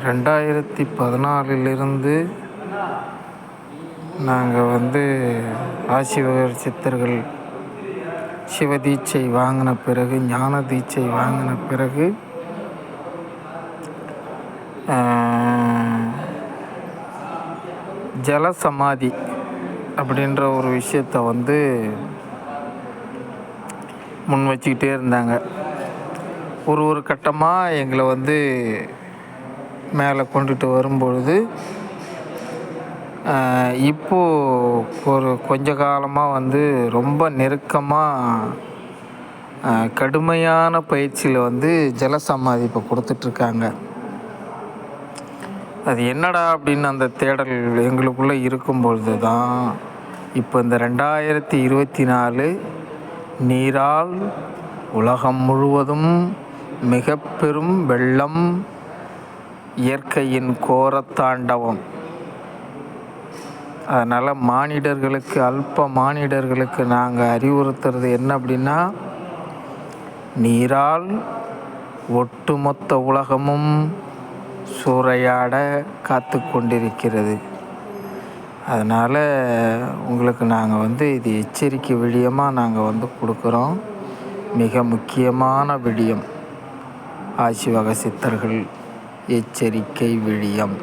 2014 நாங்கள் ஆசிவகர் சித்தர்கள் சிவதீட்சை வாங்கின பிறகு, ஞான தீட்சை வாங்கின பிறகு ஜலசமாதி அப்படின்ற ஒரு விஷயத்தை முன் வச்சுக்கிட்டே இருந்தாங்க. ஒரு கட்டமாக எங்களை மேலே கொண்டுட்டு வரும்பொழுது, இப்போது கொஞ்ச காலமாக ரொம்ப நெருக்கமாக கடுமையான பயிற்சியில் ஜலசமாதி இப்போ கொடுத்துட்ருக்காங்க. அது என்னடா அப்படின்னு அந்த தேடல் எங்களுக்குள்ளே இருக்கும்பொழுது தான் இப்போ இந்த 2024 நீரால் உலகம் முழுவதும் மிக பெரும் வெள்ளம், இயற்கையின் கோரத்தாண்டவம். அதனால் அல்ப மானிடர்களுக்கு நாங்கள் அறிவுறுத்துறது என்ன அப்படின்னா, நீரால் ஒட்டுமொத்த உலகமும் சூறையாட காத்து கொண்டிருக்கிறது. அதனால் உங்களுக்கு நாங்கள் இது எச்சரிக்கை விடயமாக நாங்கள் கொடுக்குறோம். மிக முக்கியமான விடயம், ஆசிவக சித்தர்கள் எச்சரிக்கை விடயம்.